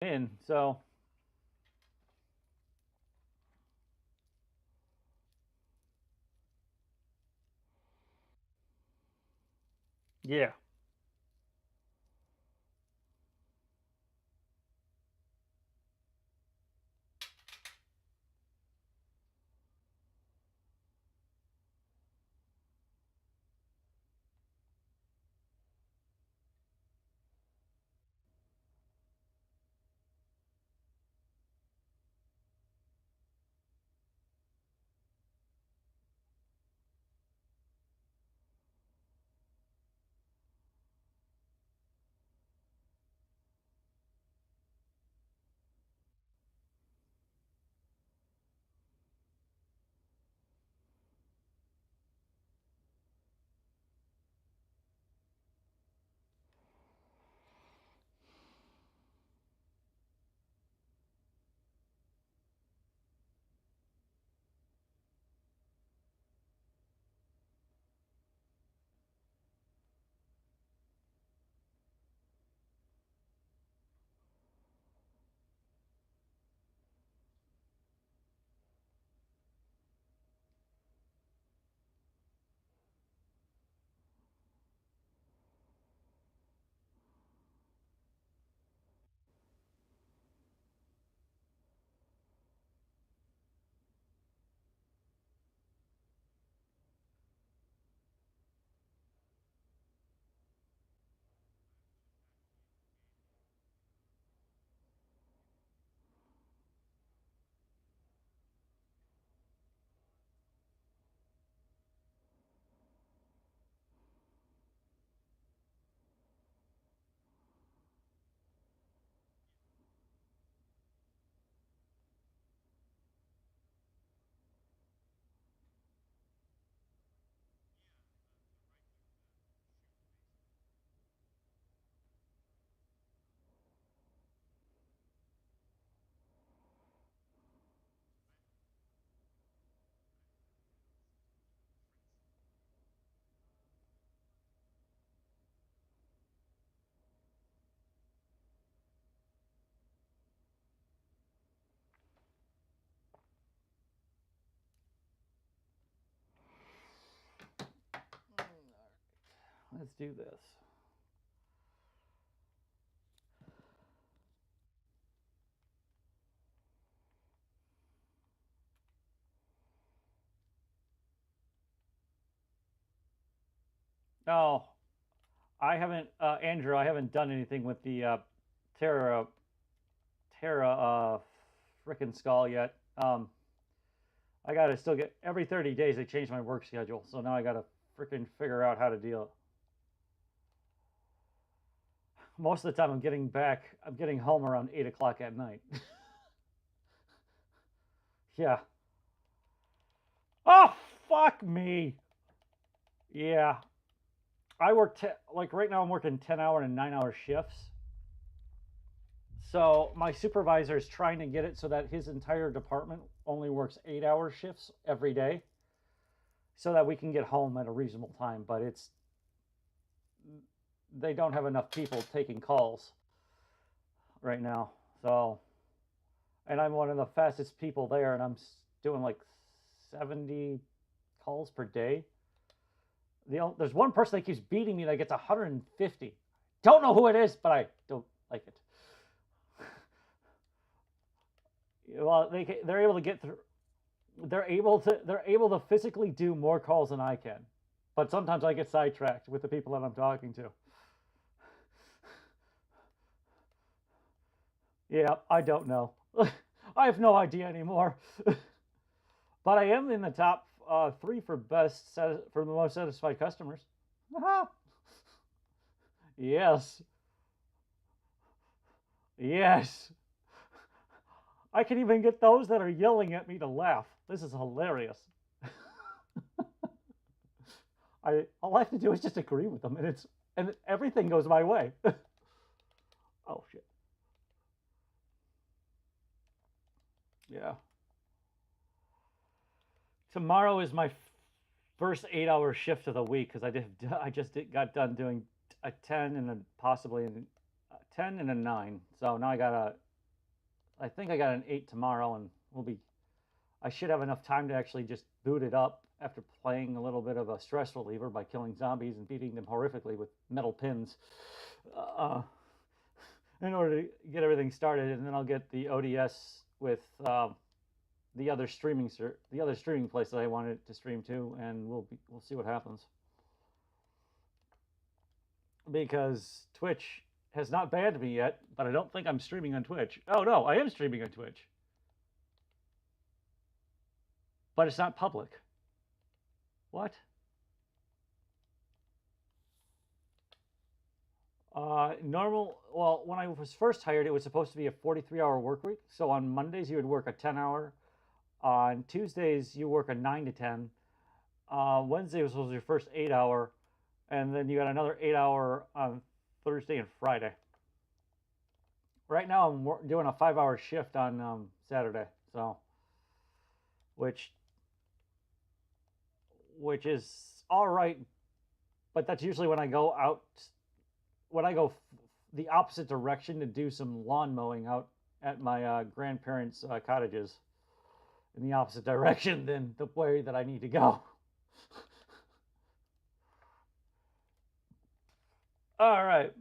in. So yeah. Let's do this. Oh, I haven't, Andrew. I haven't done anything with the Terra Terra frickin' skull yet. I gotta still get every 30 days. They change my work schedule, so now I gotta frickin' figure out how to deal. Most of the time, I'm getting back. I'm getting home around 8 o'clock at night. Yeah. Oh, fuck me. Yeah. I work like right now. I'm working 10-hour and 9-hour shifts. So my supervisor is trying to get it so that his entire department only works 8-hour shifts every day, so that we can get home at a reasonable time. But it's they don't have enough people taking calls right now. So, and I'm one of the fastest people there, and I'm doing like 70 calls per day. There's one person that keeps beating me that gets 150. Don't know who it is, but I don't like it. Well, they're able to get through. They're able to physically do more calls than I can, but sometimes I get sidetracked with the people that I'm talking to. Yeah, I don't know. I have no idea anymore. But I am in the top three for for the most satisfied customers. Yes, yes. I can even get those that are yelling at me to laugh. This is hilarious. All I have to do is just agree with them, and everything goes my way. Oh shit. Yeah. Tomorrow is my first 8-hour shift of the week because got done doing a 10 and a possibly a 10 and a 9. So now I gotta I think I got an 8 tomorrow, and I should have enough time to actually just boot it up after playing a little bit of a stress reliever by killing zombies and beating them horrifically with metal pins, uh, in order to get everything started, and then I'll get the ODS with the other streaming place that I wanted to stream to, and we'll see what happens. Because Twitch has not banned me yet, but I don't think I'm streaming on Twitch. Oh no, I am streaming on Twitch, but it's not public. What? Well, when I was first hired, it was supposed to be a 43-hour work week. So on Mondays, you would work a 10-hour. On Tuesdays, you work a 9 to 10. Wednesday was your first 8-hour. And then you got another 8-hour on Thursday and Friday. Right now, I'm doing a 5-hour shift on Saturday. So, which is all right. But that's usually when I go out, the opposite direction to do some lawn mowing out at my grandparents' cottages, in the opposite direction than the way that I need to go. All right.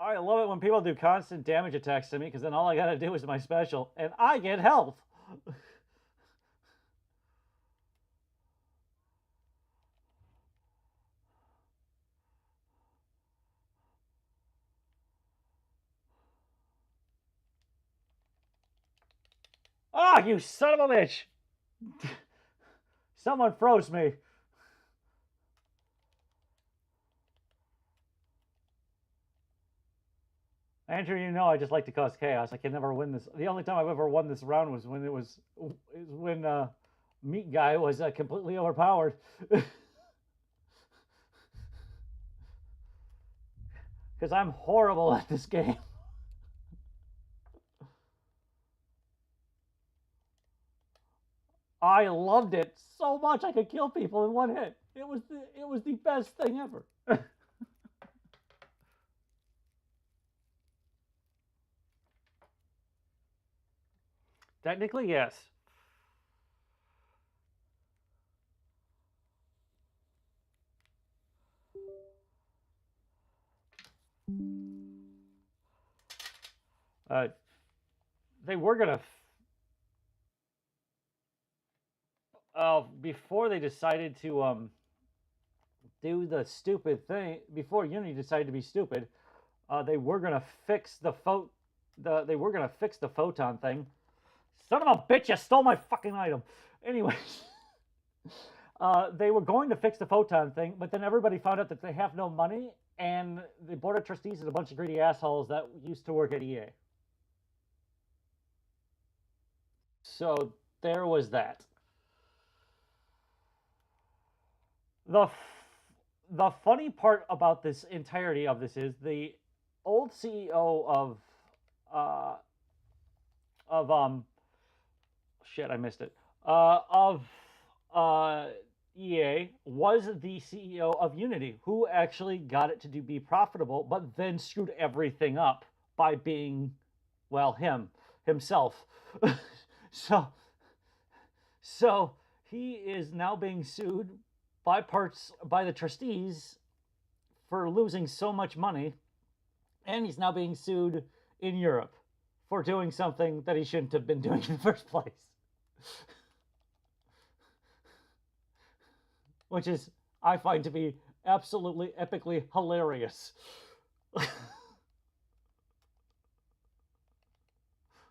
I love it when people do constant damage attacks to me, because then all I gotta do is my special, and I get health. Ah, you son of a bitch! Someone froze me. Andrew, you know I just like to cause chaos. I can never win this. The only time I've ever won this round was when Meat Guy was completely overpowered. Because I'm horrible at this game. I loved it so much I could kill people in one hit. It was the best thing ever. Technically, yes. They were gonna before they decided to do the stupid thing, before Unity decided to be stupid, they were gonna fix the photon thing. Son of a bitch! You stole my fucking item. Anyways, they were going to fix the photon thing, but then everybody found out that they have no money, and the board of trustees is a bunch of greedy assholes that used to work at EA. So there was that. The funny part about this entirety of this is the old CEO of shit, I missed it. Of EA was the CEO of Unity, who actually got it to be profitable, but then screwed everything up by being, well, himself. So he is now being sued by the trustees for losing so much money, and he's now being sued in Europe for doing something that he shouldn't have been doing in the first place. Which is, I find to be absolutely epically hilarious.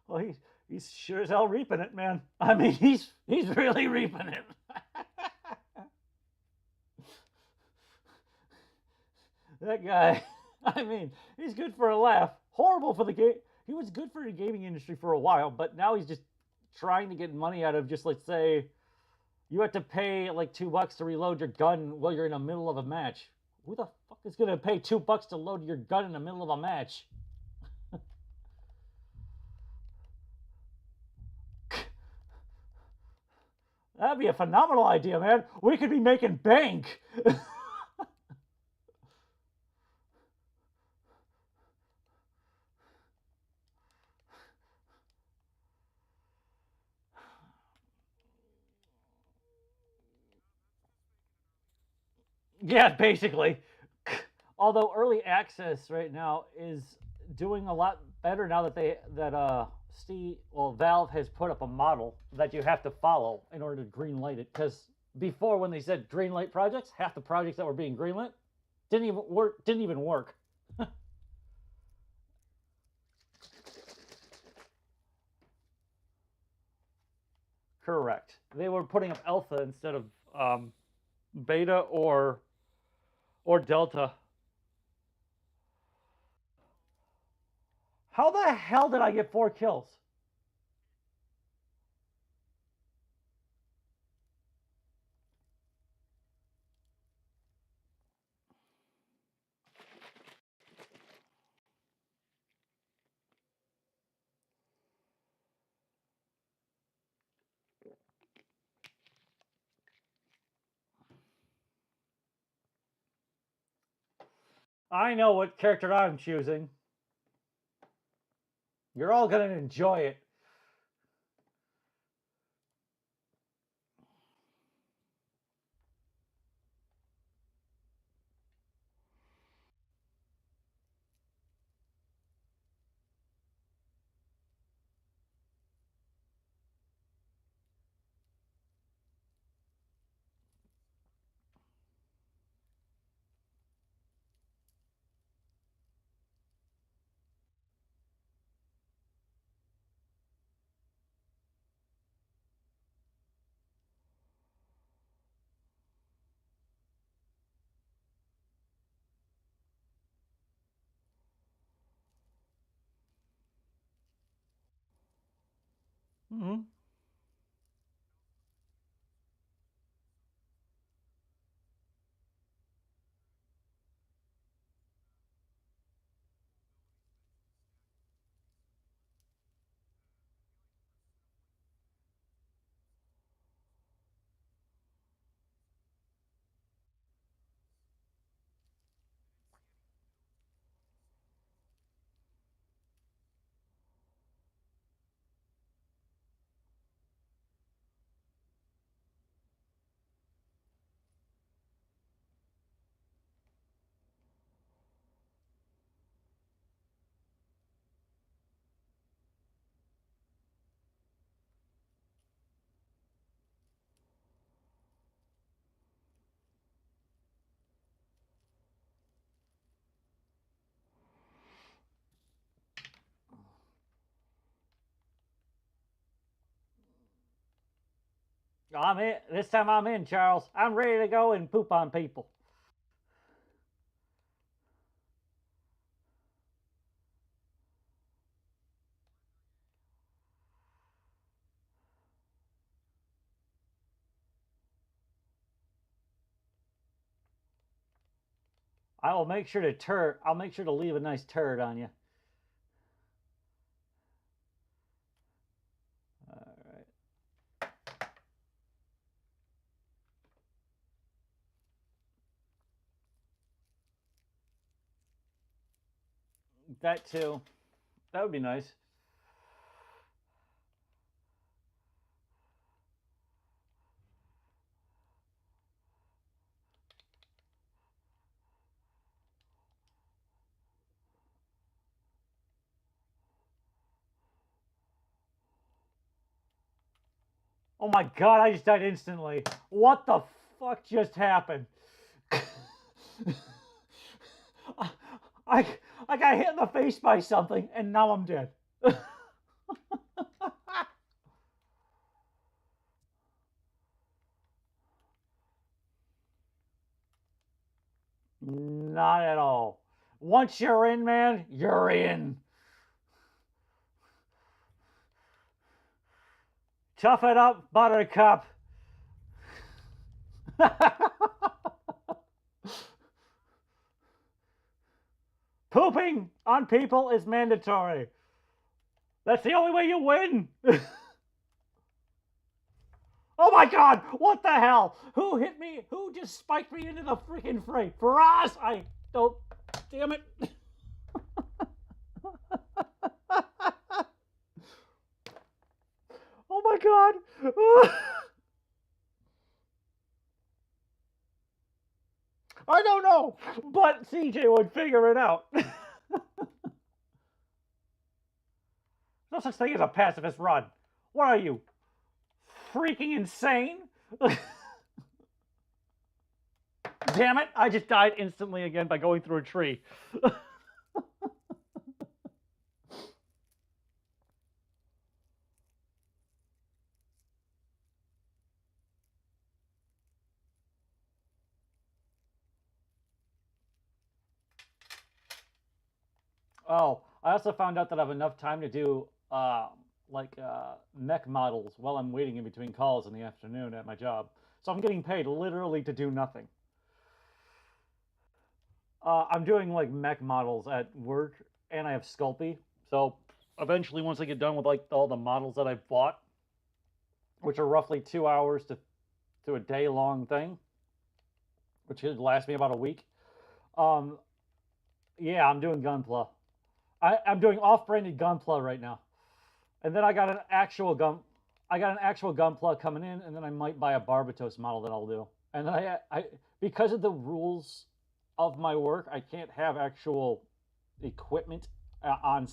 Well, he's sure as hell reaping it, man. I mean, he's really reaping it. That guy, I mean, he's good for a laugh. Horrible for the game. He was good for the gaming industry for a while, but now he's just trying to get money out of, just, let's say, you have to pay like $2 to reload your gun while you're in the middle of a match. Who the fuck is gonna pay $2 to load your gun in the middle of a match? That'd be a phenomenal idea, man. We could be making bank. Yeah, basically. Although early access right now is doing a lot better now that Valve has put up a model that you have to follow in order to greenlight it. Because before, when they said greenlight projects, half the projects that were being greenlit didn't even work. Didn't even work. Correct. They were putting up alpha instead of beta or delta. How the hell did I get 4 kills? I know what character I'm choosing. You're all gonna enjoy it. Mm-hmm. I'm in. This time I'm in, Charles. I'm ready to go and poop on people. I will make sure to I'll make sure to leave a nice turd on you. All right. That too. That would be nice. Oh my god, I just died instantly. What the fuck just happened? I, I got hit in the face by something and now I'm dead. Not at all. Once you're in, man, you're in. Tough it up, Buttercup. Pooping on people is mandatory. That's the only way you win. Oh my my god! What the hell? Who hit me? Who just spiked me into the freaking freight? For us! I don't. Damn it. Oh my god. I don't know, but CJ would figure it out. No such thing as a pacifist run. What are you? Freaking insane? Damn it, I just died instantly again by going through a tree. Oh, I also found out that I have enough time to do mech models while I'm waiting in between calls in the afternoon at my job. So I'm getting paid literally to do nothing. I'm doing like mech models at work, and I have Sculpey. So eventually, once I get done with like all the models that I've bought, which are roughly 2 hours to a day long thing, which should last me about a week. Um, yeah, I'm doing Gunpla. I'm doing off-branded Gunpla right now, and then I got an actual gun. I got an actual Gunpla coming in, and then I might buy a Barbatos model that I'll do. And then I because of the rules of my work, I can't have actual equipment on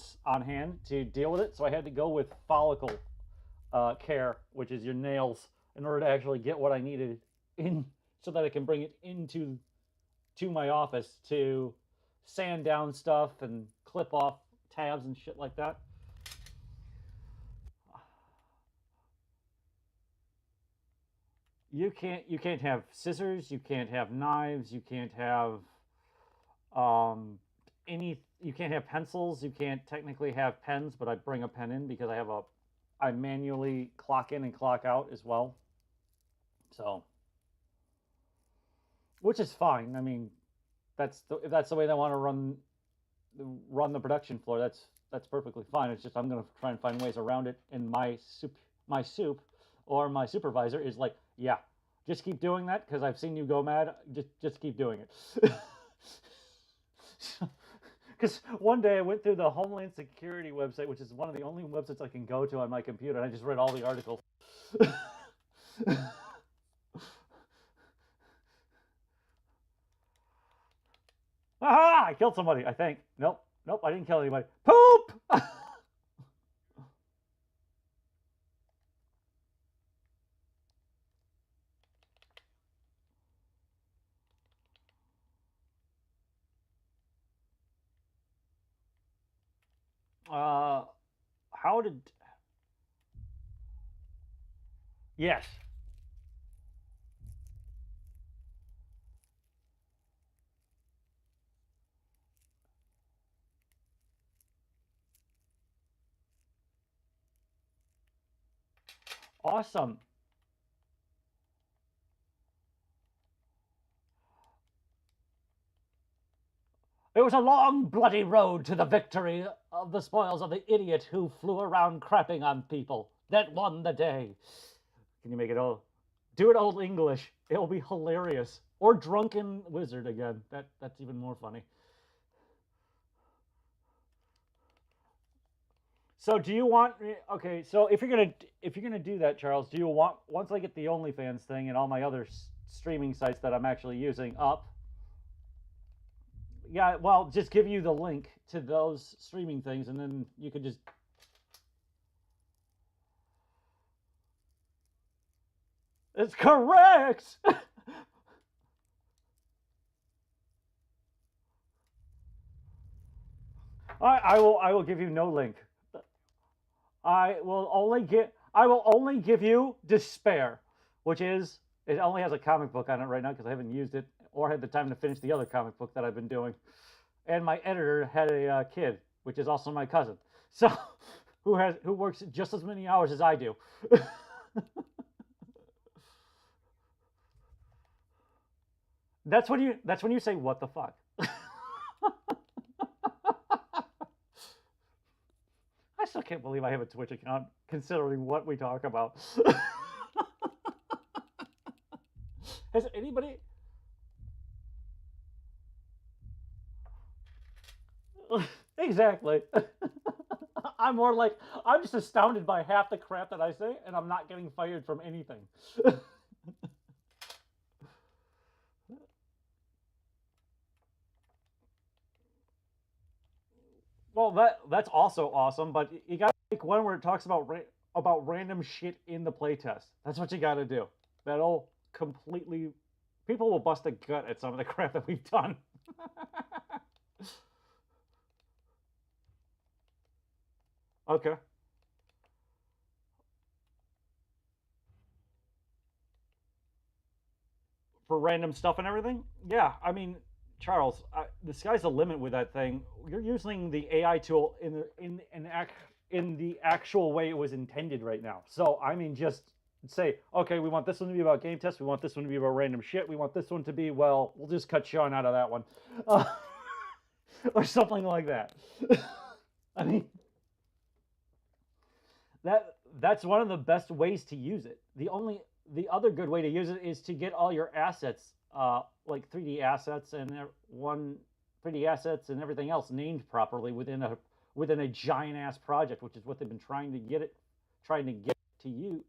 hand to deal with it. So I had to go with follicle care, which is your nails, in order to actually get what I needed in, so that I can bring it to my office to sand down stuff and clip off tabs and shit like that. You can't have scissors, you can't have knives, you can't have any you can't have pencils, you can't technically have pens, but I bring a pen in because I manually clock in and clock out as well. So, which is fine. I mean, if that's the way they want to run the production floor, that's perfectly fine. It's just I'm going to try and find ways around it, and my soup or my supervisor is like, yeah, just keep doing that because I've seen you go mad. Just keep doing it. Because one day I went through the Homeland Security website, which is one of the only websites I can go to on my computer, and I just read all the articles. Aha! I killed somebody, I think. Nope. Nope, I didn't kill anybody. Poop! uh, how did... Yes. Awesome. It was a long, bloody road to the victory of the spoils of the idiot who flew around crapping on people that won the day. Can you make it all? Do it old English. It'll be hilarious. Or drunken wizard again. That's even more funny. So do you want? Okay, so if you're gonna do that, Charles, do you want, once I get the OnlyFans thing and all my other streaming sites that I'm actually using up? Yeah, well, just give you the link to those streaming things, and then you could just. It's correct. I will give you no link. I will only give you Despair, which is, it only has a comic book on it right now because I haven't used it or had the time to finish the other comic book that I've been doing. And my editor had a kid, which is also my cousin, so who works just as many hours as I do. That's when you say what the fuck. I still can't believe I have a Twitch account, considering what we talk about. Has anybody? Exactly. I'm more like I'm just astounded by half the crap that I say, and I'm not getting fired from anything. Well, that's also awesome, but you got to make one where it talks about random shit in the playtest. That's what you got to do. That'll completely people will bust a gut at some of the crap that we've done. Okay. For random stuff and everything. Yeah, I mean, Charles, the sky's the limit with that thing. You're using the AI tool in the actual way it was intended right now. So I mean, just say, okay, we want this one to be about game tests. We want this one to be about random shit. We want this one to be, well, we'll just cut Sean out of that one, or something like that. I mean, that's one of the best ways to use it. The other good way to use it is to get all your assets, like 3D assets and one 3D assets and everything else named properly within a giant ass project, which is what they've been trying to get to you,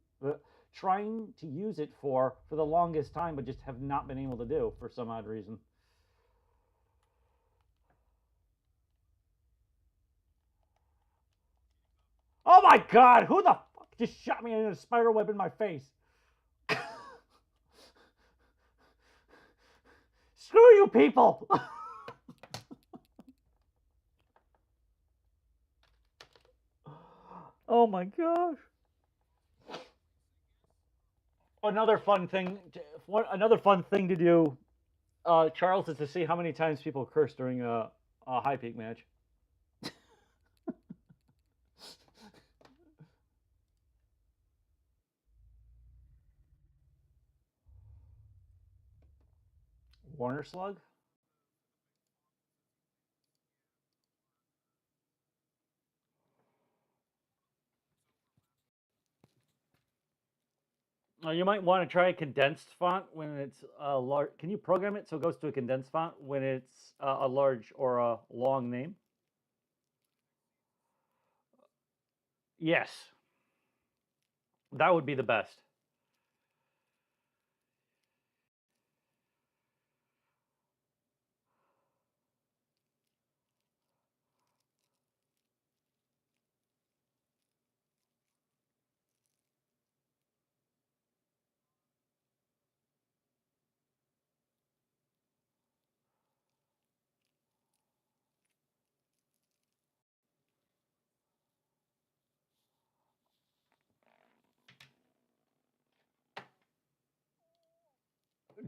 trying to use it for the longest time, but just have not been able to do for some odd reason. Oh my god! Who the fuck just shot me in a spider web in my face? Screw you people! Oh my gosh. Another fun thing, another fun thing to do, Charles, is to see how many times people curse during a high peak match. Warner Slug. You might want to try a condensed font when it's a large. Can you program it so it goes to a condensed font when it's a large or a long name? Yes, that would be the best.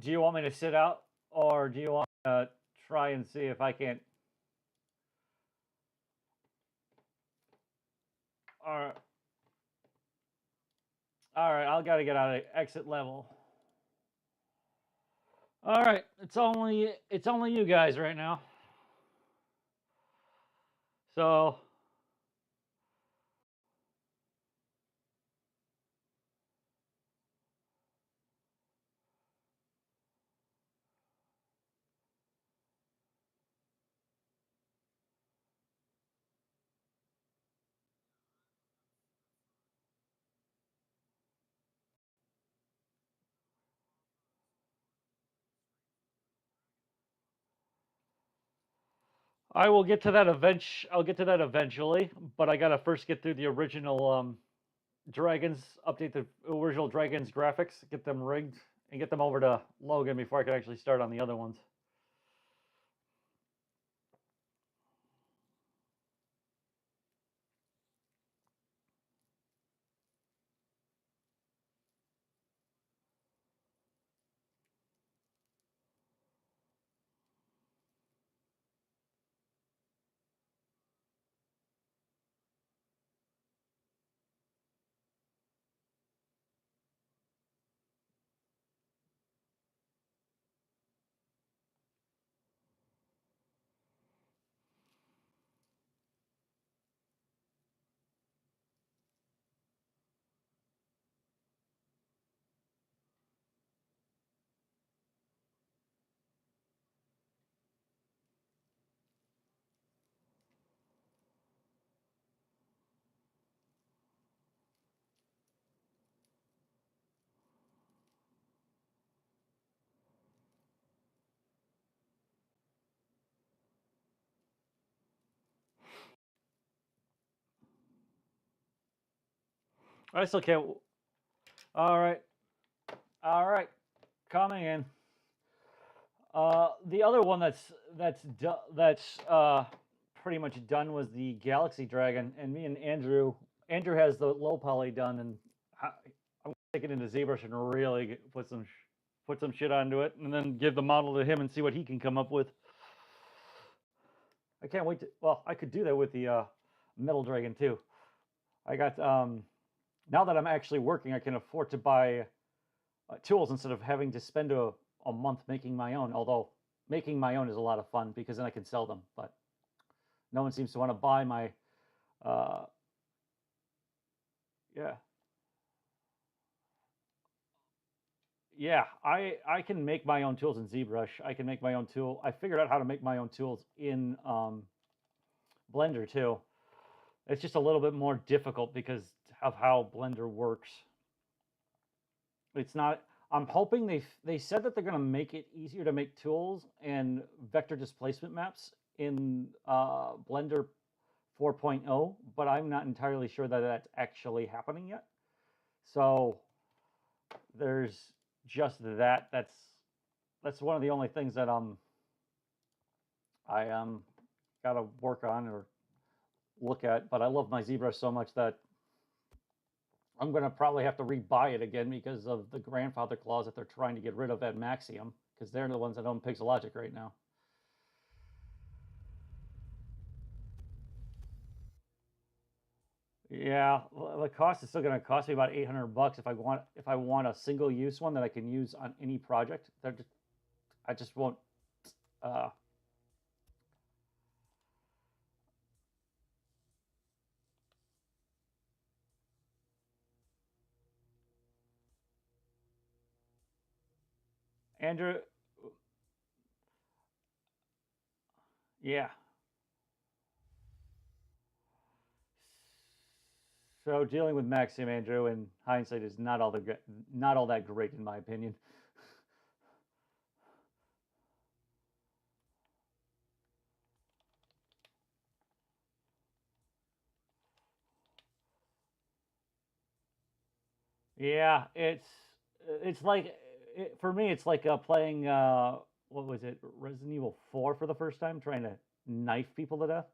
Do you want me to sit out, or do you want to try and see if I can't? All all right, I'll gotta get out of exit level. All right, it's only you guys right now. So I will get to that I'll get to that eventually, but I gotta first get through the original dragons, update the original dragons graphics, get them rigged, and get them over to Logan before I can actually start on the other ones. I still can't. All right, all right, coming in. The other one that's pretty much done was the Galaxy Dragon, and me and Andrew. Andrew has the low poly done, and I'm taking it into ZBrush and really put some shit onto it, and then give the model to him and see what he can come up with. I can't wait to. Well, I could do that with the Metal Dragon too. I got now that I'm actually working, I can afford to buy tools instead of having to spend a month making my own. Although making my own is a lot of fun because then I can sell them. But no one seems to want to buy my. Uh, yeah, yeah. I can make my own tools in ZBrush. I can make my own tool. I figured out how to make my own tools in Blender too. It's just a little bit more difficult because of how Blender works. It's not. I'm hoping they said that they're going to make it easier to make tools and vector displacement maps in Blender 4.0, but I'm not entirely sure that that's actually happening yet. So there's just that. That's one of the only things that I got to work on or look at. But I love my ZBrush so much that I'm going to probably have to rebuy it again because of the grandfather clause that they're trying to get rid of at Maxium, because they're the ones that own Pixelogic right now. Yeah, well, the cost is still going to cost me about $800 if I want a single use one that I can use on any project. I just won't. Uh, Andrew, yeah. So dealing with Maxium, Andrew, in hindsight, is not all that great in my opinion. Yeah, it's like for me, it's like playing what was it, Resident Evil 4 for the first time, trying to knife people to death.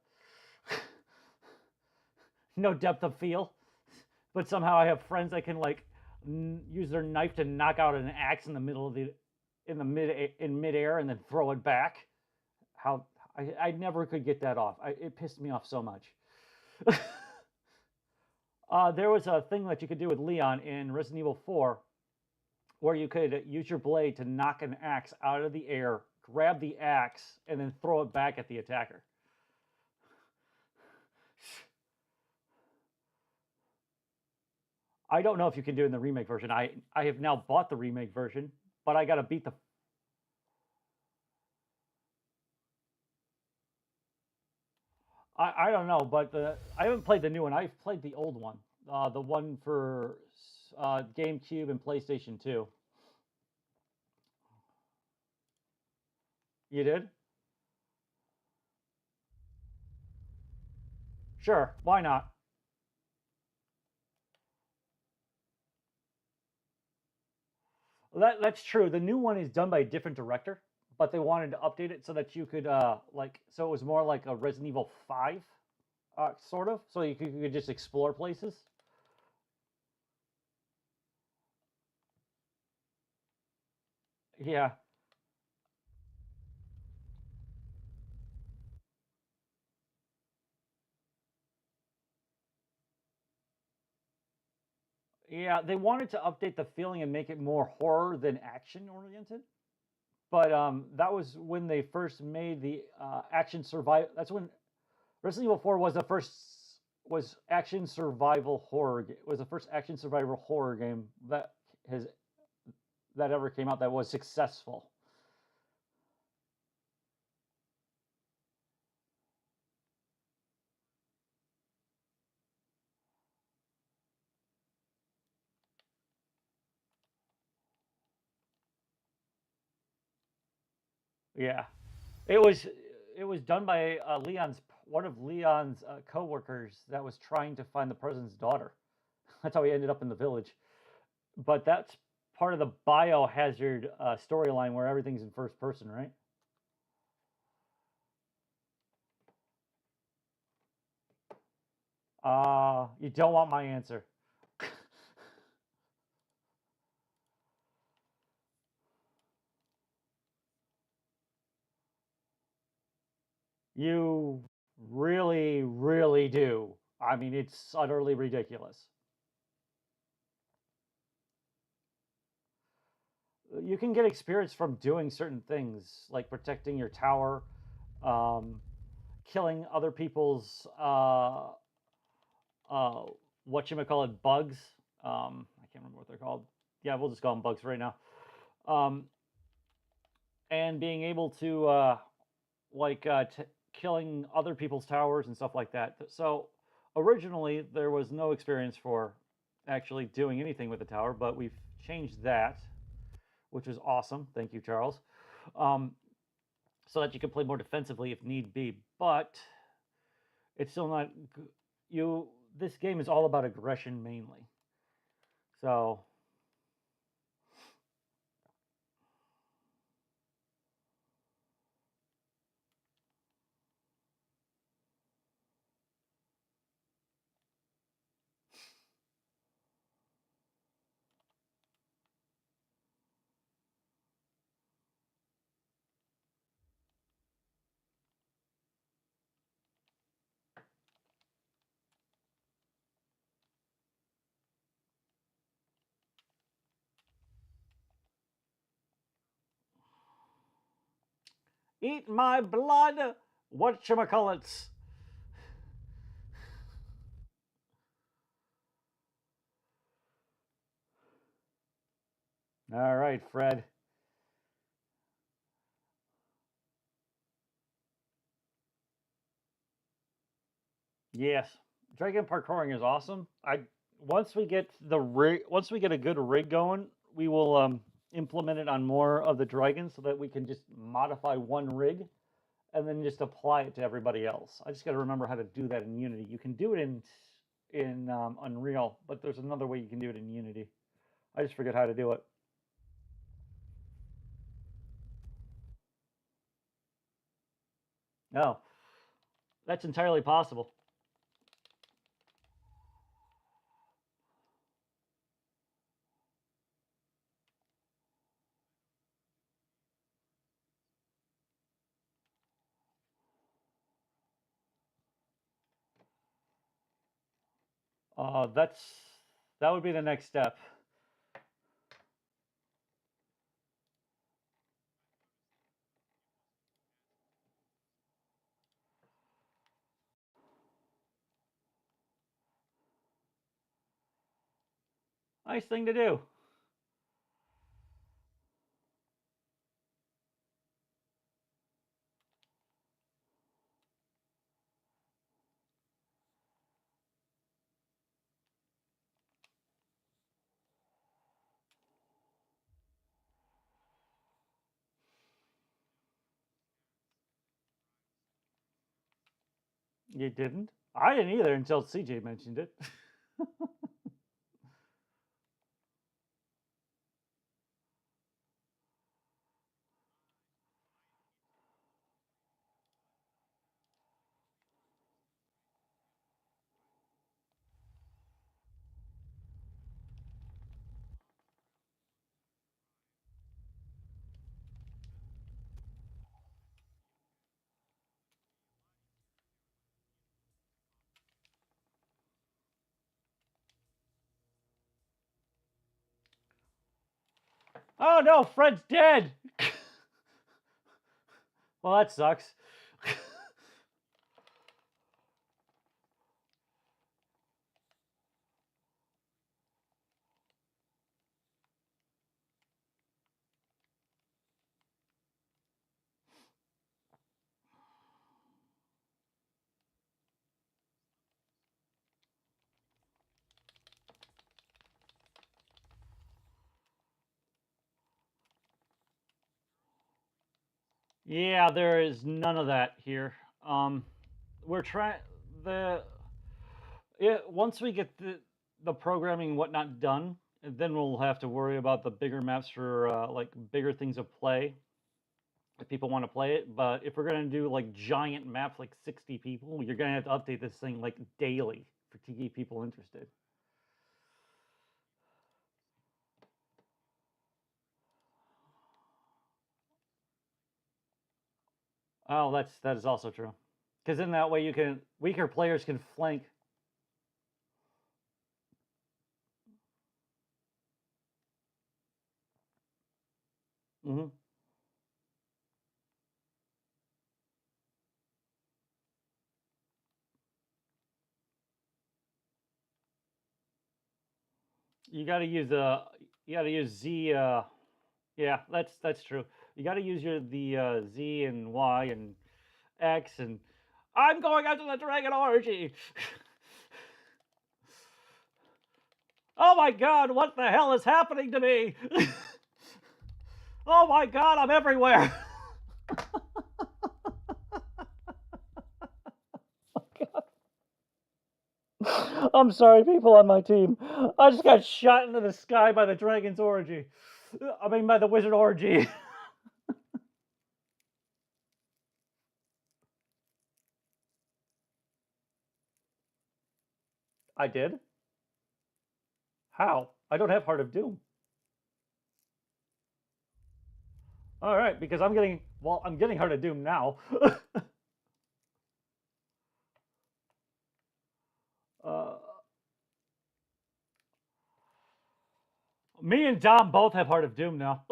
No depth of feel, but somehow I have friends that can like use their knife to knock out an axe in the middle of the in midair and then throw it back. How I never could get that off. It pissed me off so much. There was a thing that you could do with Leon in Resident Evil 4 where you could use your blade to knock an axe out of the air, grab the axe, and then throw it back at the attacker. I don't know if you can do it in the remake version. I have now bought the remake version, but I got to beat the. I don't know, but I haven't played the new one. I've played the old one, the one for GameCube and PlayStation 2. You did? Sure, why not? That's true. The new one is done by a different director, but they wanted to update it so that you could so it was more like a Resident Evil 5 sort of, so you could just explore places. Yeah, yeah. They wanted to update the feeling and make it more horror than action oriented. But that was when they first made the action survival. That's when Resident Evil 4 was the first was action survival horror. Was the first action survival horror game has that ever came out that was successful. Yeah, it was it was done by Leon's one of Leon's coworkers that was trying to find the president's daughter. That's how we ended up in the village. But that's part of the biohazard storyline where everything's in first person, right? You don't want my answer. You really, really do. I mean, it's utterly ridiculous. You can get experience from doing certain things, like protecting your tower, um, killing other people's uh, what you might call it, bugs. I can't remember what they're called. Yeah, we'll just call them bugs right now. Um, and being able to like killing other people's towers and stuff like that. So originally there was no experience for actually doing anything with the tower, but we've changed that, which is awesome. Thank you, Charles. Um, so that you can play more defensively if need be, but it's still not you. This game is all about aggression mainly. So eat my blood. Whatchamacallits? All right, Fred. Yes, dragon parkouring is awesome. I once we get the rig, once we get a good rig going, we will implement it on more of the dragons so that we can just modify one rig and then just apply it to everybody else. I just got to remember how to do that in Unity. You can do it in Unreal, but there's another way you can do it in Unity. I just forget how to do it. No, that's entirely possible. That's that would be the next step. Nice thing to do. You didn't? I didn't either until CJ mentioned it. Oh no, Fred's dead. Well, that sucks. Yeah, there is none of that here. We're trying the once we get the programming and whatnot done, and then we'll have to worry about the bigger maps for like bigger things of play if people want to play it. But if we're gonna do like giant maps, like 60 people, you're gonna have to update this thing like daily to keep people interested. Oh, that is also true. Because in that way, you can weaker players can flank. Hmm. You got to use you got to use Z. Yeah, that's true. You got to use the Z and Y and X and I'm going after the dragon orgy. Oh my God! What the hell is happening to me? Oh my God! I'm everywhere. I'm sorry, people on my team. I just got shot into the sky by the dragon's orgy. I mean, by the wizard orgy. I did? How? I don't have Heart of Doom. All right, because I'm getting, well, I'm getting Heart of Doom now. uh, Me and Dom both have Heart of Doom now.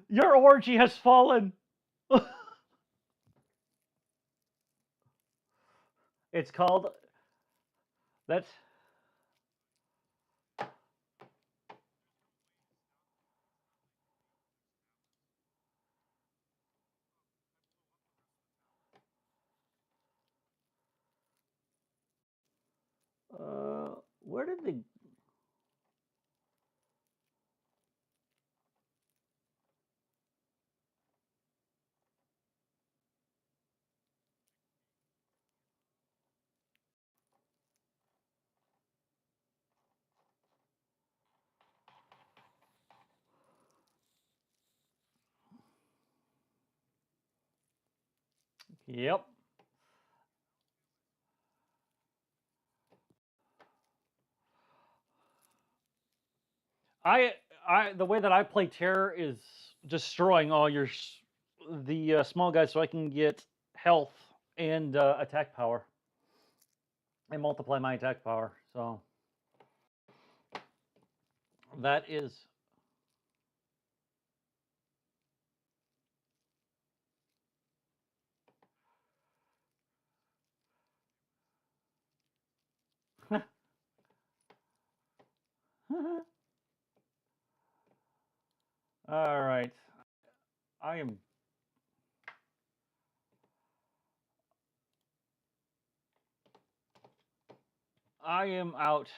Your orgy has fallen. It's called, that's, where did the, yep. I the way that I play Terror is destroying all your the small guys so I can get health and attack power and multiply my attack power. So that is all right. I am I am out.